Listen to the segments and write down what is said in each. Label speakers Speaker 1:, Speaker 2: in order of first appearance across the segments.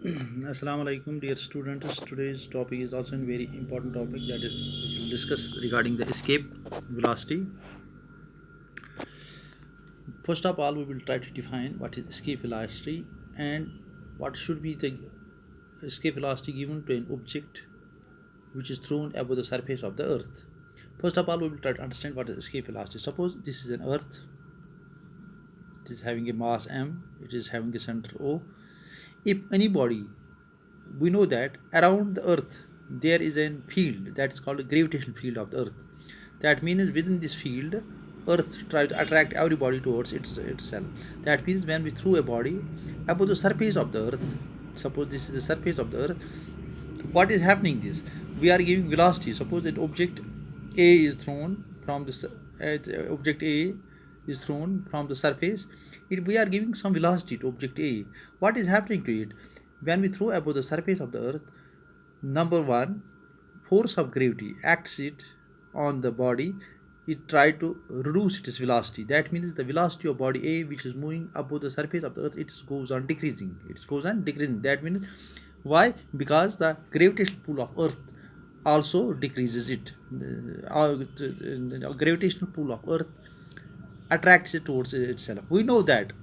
Speaker 1: Assalamu alaikum, dear students. Today's topic is also a very important topic that is we will discuss regarding the escape velocity. First of all, we will try to define what is escape velocity and what should be the escape velocity given to an object which is thrown above the surface of the earth. First of all, we will try to understand what is escape velocity. Suppose this is an earth, it is having a mass m, it is having a center O. If any body, we know that around the earth there is a field that is called a gravitational field of the earth. That means within this field earth tries to attract everybody towards itself. That means when we throw a body above the surface of the earth, suppose this is the surface of the earth, what is happening is we are giving velocity. Suppose that object A is thrown from the object A is thrown from the surface, we are giving some velocity to object A. What is happening to it? When we throw above the surface of the earth, number one, force of gravity acts it on the body. It tries to reduce its velocity. That means the velocity of body A, which is moving above the surface of the earth, it goes on decreasing. It goes on decreasing. That means why? Because the gravitational pull of earth also decreases it. The gravitational pull of earth attracts it towards itself. We know that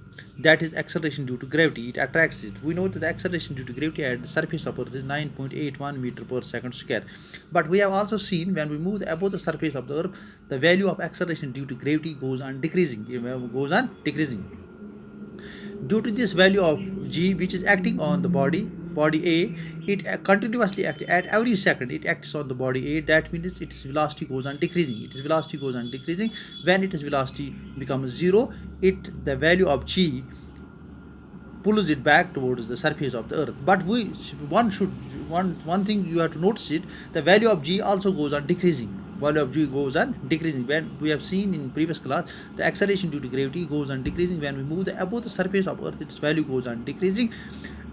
Speaker 1: is acceleration due to gravity. It attracts it. We know that the acceleration due to gravity at the surface of earth is 9.81 meter per second square. But we have also seen when we move above the surface of the earth, the value of acceleration due to gravity goes on decreasing. Due to this value of g, which is acting on the body A, it continuously acts at every second. It acts on the body A. That means its velocity goes on decreasing. Its velocity goes on decreasing. When its velocity becomes zero, the value of g pulls it back towards the surface of the earth. But one thing you have to notice it, the value of g also goes on decreasing. Value of g goes on decreasing. When we have seen in previous class, the acceleration due to gravity goes on decreasing. When we move above the surface of earth, its value goes on decreasing.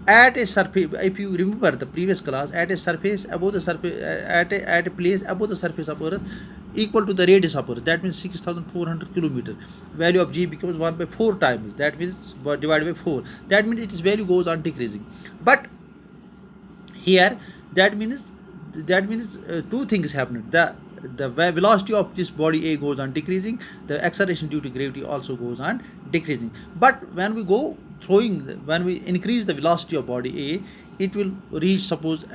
Speaker 1: At a surface, if you remember the previous class, at a surface above the surface, at a place above the surface of earth equal to the radius of earth, that means 6400 kilometer, value of g becomes 1 by 4 times. That means divided by 4. That means its value goes on decreasing. But here that means two things happen. The velocity of this body A goes on decreasing. The acceleration due to gravity also goes on decreasing. But when we increase the velocity of body A, it will reach, suppose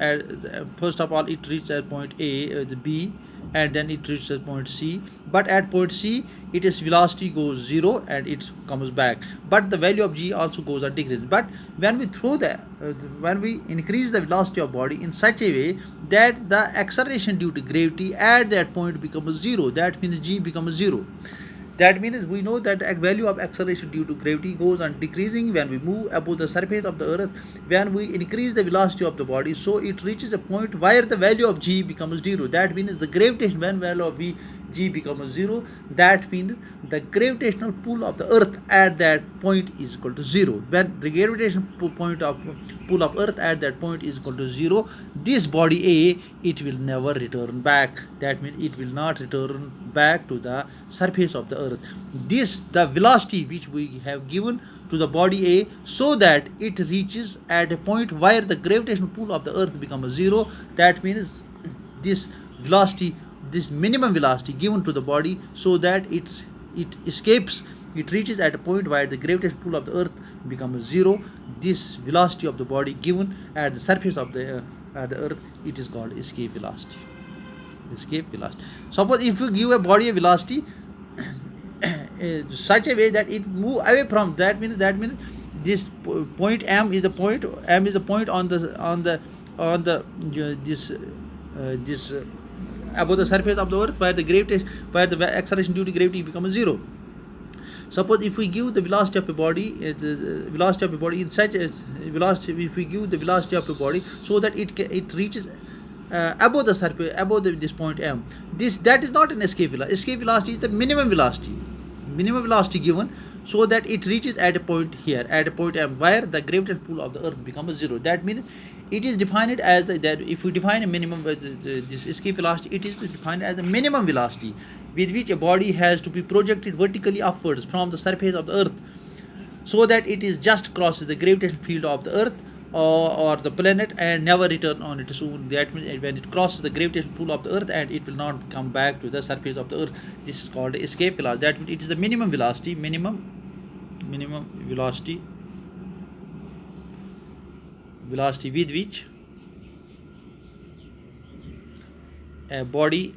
Speaker 1: first of all it reaches at point A, the B, and then it reaches at point C. But at point C, its velocity goes zero and it comes back. But the value of g also goes on decreasing. But when we increase the velocity of body in such a way that the acceleration due to gravity at that point becomes zero, that means g becomes zero. That means we know that the value of acceleration due to gravity goes on decreasing when we move above the surface of the earth. When we increase the velocity of the body, so it reaches a point where the value of g becomes zero. That means the gravitation, when value of g becomes zero, that means the gravitational pull of the earth at that point is equal to zero. When the gravitational pull of earth at that point is equal to zero, this body A, it will never return back. That means it will not return back to the surface of the earth. The velocity which we have given to the body A, so that it reaches at a point where the gravitational pull of the earth becomes zero. That means this velocity, this minimum velocity given to the body, so that it escapes, it reaches at a point where the gravitational pull of the earth becomes zero. This velocity of the body given at the surface of the earth, it is called escape velocity. Suppose if you give a body a velocity such a way that it move away from, that means this point m is the point on the this above the surface of the earth, where the acceleration due to gravity becomes zero. Suppose if we give the velocity of a body, in such a velocity, if we give the velocity of a body so that it reaches above the surface, this point m, that is not an escape velocity. Escape velocity is the minimum velocity given, so that it reaches at a point here, at a point m, where the gravitational pull of the earth becomes zero. That means it is defined as that if we define a minimum, this escape velocity, it is defined as the minimum velocity with which a body has to be projected vertically upwards from the surface of the earth, so that it is just crosses the gravitational field of the earth or the planet and never return on its own. That means when it crosses the gravitational pull of the earth and it will not come back to the surface of the earth. This is called escape velocity. That means it is the minimum velocity, minimum velocity with which a body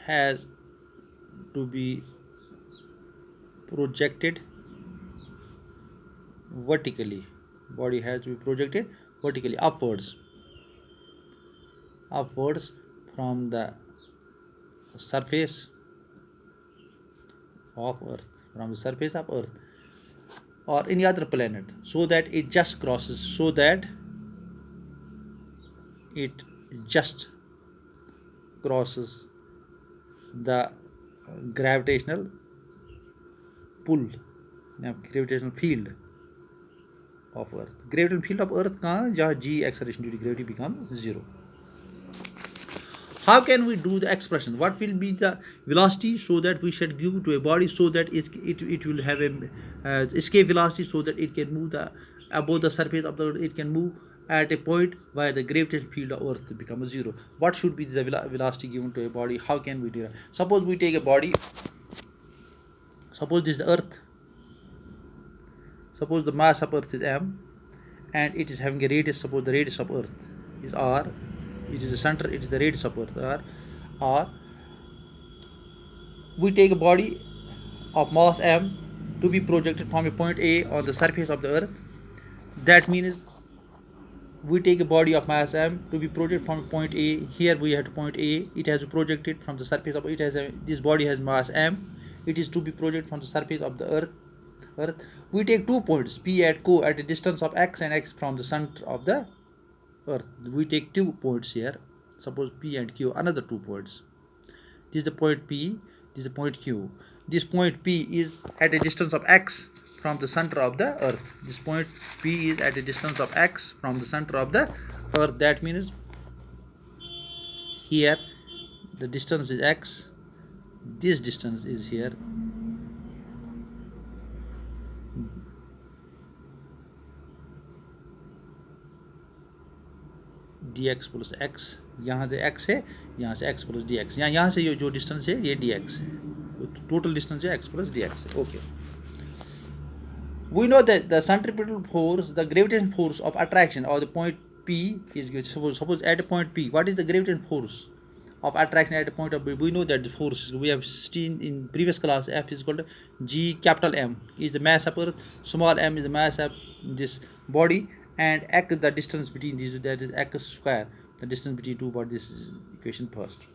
Speaker 1: has to be projected vertically. Body has to be projected vertically upwards from the surface of earth, or any other planet, so that it just crosses, the gravitational pull, gravitational field of earth. Gravitational field of earth कहाँ, जहाँ g acceleration due to gravity becomes 0. How can we do the expression? What will be the velocity so that we should give to a body so that it will have a escape velocity, so that it can move above the surface of the earth. It can move at a point where the gravitational field of earth becomes 0. What should be the velocity given to a body? How can we do that? Suppose we take a body. Suppose this is the earth. Suppose the mass of earth is m and it is having a radius. Suppose the radius of earth is r. It is the center, it is the radius of earth r. Or we take a body of mass m to be projected from a point A on the surface of the earth. That means we take a body of mass m to be projected from point A. Here we have to point A. It has to be projected from the surface of it. This body has mass m. It is to be projected from the surface of the earth. We take 2 points P at a distance of x and x from the center of the earth. We take 2 points here. Suppose P and Q, another 2 points. This is the point P, this is the point Q. This point P is at a distance of x from the center of the earth. This point P is at a distance of x from the center of the earth. That means here the distance is x, this distance is here dx plus x. यहाँ से x है, यहाँ से x plus dx. यहाँ से जो distance है ये dx है. टोटल डिस्टेंस है x plus dx है. Okay. We know that the centripetal force, the gravitational force of attraction or the point P is, suppose at a point P, what is the gravitational force of attraction at a point of P? We know that the force we have seen in previous class, F is equal to G capital M is the mass of earth, small m is the mass of this body, and x the distance between these, that is x square, the distance between two bodies. This is equation first.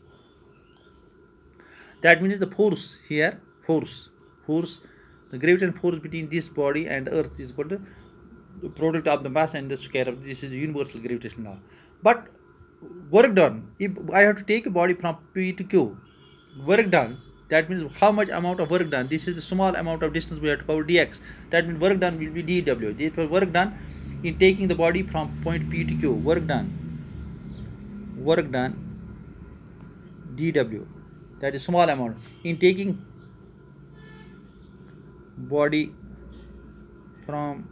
Speaker 1: That means the force here, the gravitational force between this body and earth is equal to the product of the mass and the square of this is universal gravitational law. But work done, if I have to take a body from P to Q, work done, that means how much amount of work done. This is the small amount of distance we have to cover, dx. That means work done will be dw. This was work done in taking the body from point P to Q. Work done dw. That is small amount in taking body from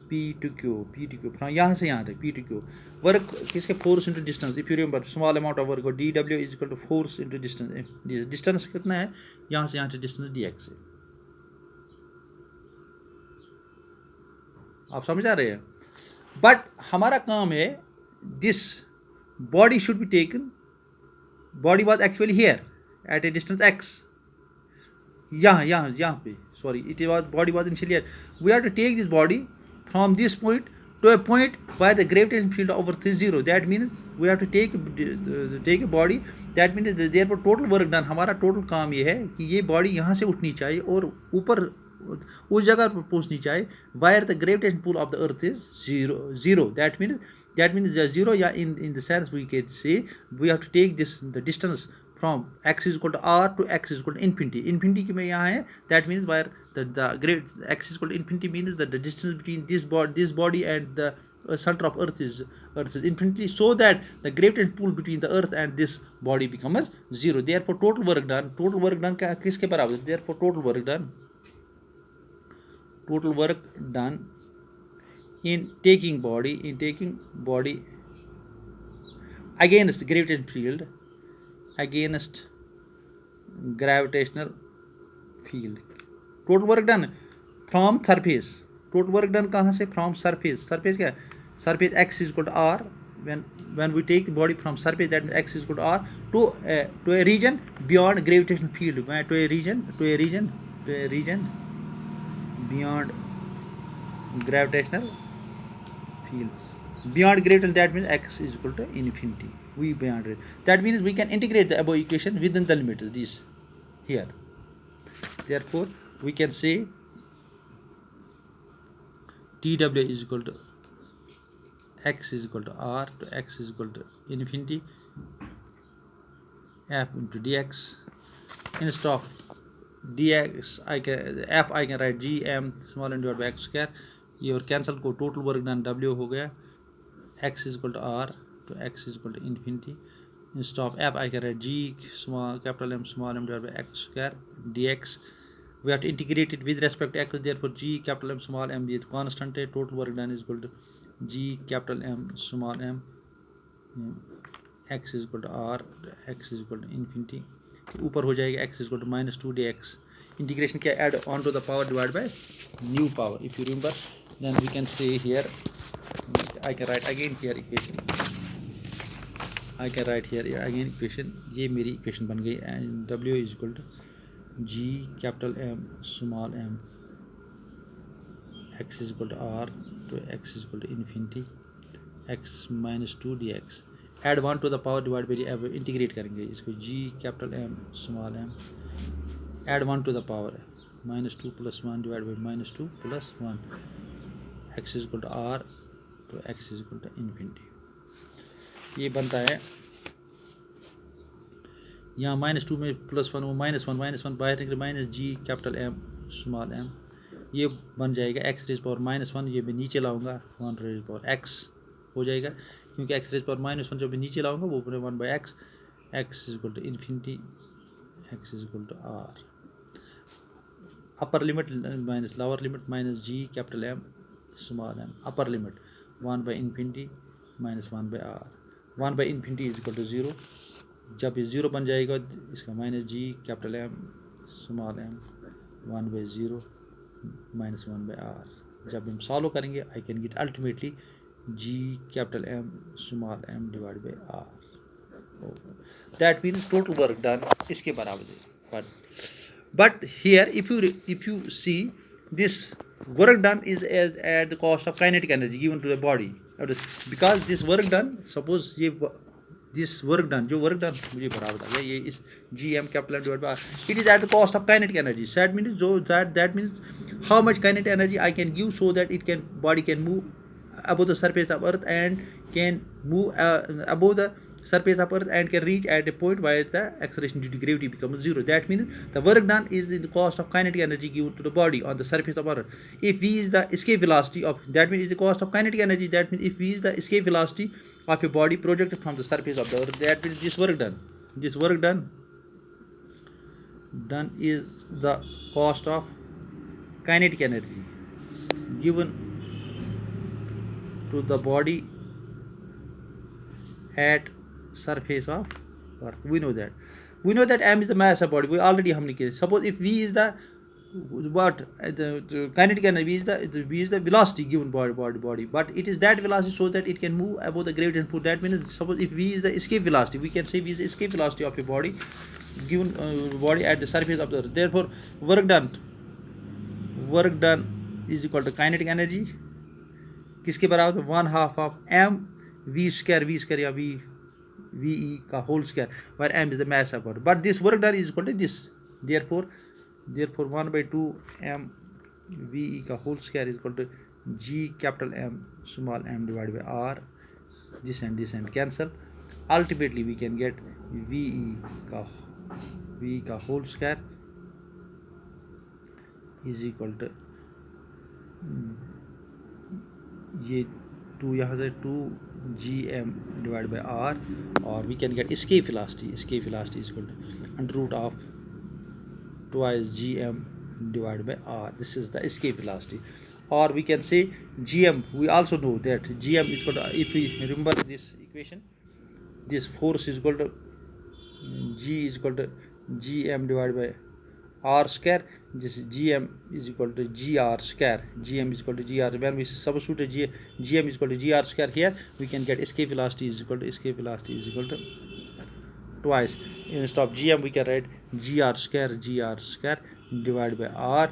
Speaker 1: P to Q, from यहाँ से यहाँ तक P to Q. Work किसके force into distance. If you remember, small amount of work, dw is equal to force into distance. Distance कितना है, यहाँ से यहाँ तक distance dx है. आप समझ आ रहे हैं? But हमारा काम है, this body should be taken. Body was actually here at a distance x. यहाँ पे, sorry, body was initially here. We have to take this body from this point to a point where the gravitational field of earth is 0. That means we have to take a body. That means therefore total work done, हमारा total काम ये है कि ये body यहाँ से उठनी चाहिए और ऊपर उस जगह पर पहुँचनी चाहिए where the gravitational pull of the earth is 0. That means the 0, yeah, in the sense we can say we have to take the distance from x is equal to r to x is equal to infinity. Infinity की में यहाँ है. That means where the great x is equal to infinity means that the distance between this body and the center of earth is infinity, so that the gravitational pull between the earth and this body becomes 0. Therefore total work done क्या किसके बराबर है? Therefore total total work done in taking body against gravitational field, against gravitational field. Total work done from surface. Total work done कहाँ से? From surface. Surface क्या? Surface x is equal to r. When we take the body from surface, that means x is equal to r to a region beyond gravitational field. To a region beyond gravitational field. Beyond gravitational, that means x is equal to infinity. We beyond it. That means we can integrate the above equation within the limits. This here. Therefore, we can say TW is equal to x is equal to r to x is equal to infinity f into dx. Instead of dx, I can write gm small n divided by x square. ये cancel को total work done w हो गया. X is equal to r to x is equal to infinity. Instead of f, I can write g capital M small m divided by x square dx. We have to integrate it with respect to x. Therefore, g capital M small m is constant. Total work done is equal to g capital M small m. X is equal to r. X is equal to infinity. ऊपर हो जाएगा x is equal to -2 dx. Integration क्या? Add on to the power divided by new power. If you remember, then we can say here. I can write again here equation. I can write here again equation. ये मेरी equation बन गई. And w is equal to g capital M small m. X is equal to r to x is equal to infinity. X -2 dx. Add 1 to the power divided by integrate करेंगे इसको. G capital M small m. Add 1 to the power. -2 plus 1 divided by -2 plus 1. X is equal to r तो x is equal to infinity. ये बनता है यहाँ -2 में +1 वो -1 बाहर निकले -g capital M small m. ये बन जाएगा x रेज पावर -1. ये मैं नीचे लाऊंगा 1 रेज पावर x हो जाएगा क्योंकि x रेज पावर -1 जब मैं नीचे लाऊंगा वो पूरे 1/x. x is equal to infinity. x is equal to r. Upper limit minus lower limit minus g capital M small m. Upper limit 1 by infinity minus 1 by r. 1 by infinity is equal to 0. जब ये 0 बन जाएगा इसका -g capital M small m 1 by 0 minus 1 by r. जब हम solve करेंगे I can get ultimately g capital M small m divide by r. That means total work done इसके बराबर है. But here if you see this work done is at the cost of kinetic energy given to the body. Because this work done, suppose ये this work done, जो work done मुझे बराबर आ गया ये इस gm capital divided by r, it is at the cost of kinetic energy. So that means how much kinetic energy I can give so that body can move above the surface of earth and can move above the surface of earth and can reach at a point where the acceleration due to gravity becomes 0. That means the work done is in the cost of kinetic energy given to the body on the surface of earth. If v is the escape velocity of, that means is the cost of kinetic energy. That means if v is the escape velocity of a body projected from the surface of the earth, that means this work done is the cost of kinetic energy given to the body at surface of earth. We know that m is the mass of body. We already हमने किया. Suppose if v is the the kinetic energy is the velocity given by body, but it is that velocity so that it can move above the gravitational pull. That means suppose if v is the escape velocity, we can say v is the escape velocity of a body given body at the surface of the earth. Therefore work done is equal to kinetic energy किसके बराबर? 1/2 of m v square या ve का whole square where m is the mass of body. But this work done is equal to this. Therefore 1/2 m ve का whole square is equal to g capital M small m divided by r. This and cancel. Ultimately we can get ve का whole square is equal to ये 2 यहाँ से 2gm divided by r, or we can get escape velocity is equal to √2 gm divided by r. This is the escape velocity. Or we can say gm. We also know that gm is equal to, if we remember this equation, this force is equal to g is equal to gm divided by r square. This gm is equal to gr square. Gm is equal to gr. When we substitute gm is equal to gr square here, we can get escape velocity is equal to twice. Instead of gm we can write gr square divided by r.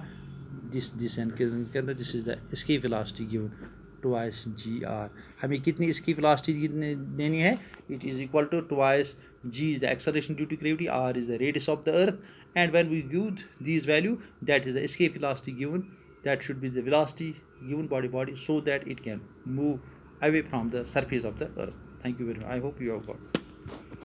Speaker 1: This and this is the escape velocity given twice gr. हमें कितनी escape velocity देनी है? It is equal to twice g is the acceleration due to gravity, r is the radius of the earth, and when we give these value, that is the escape velocity given. That should be the velocity given body so that it can move away from the surface of the earth. Thank you very much. I hope you have got.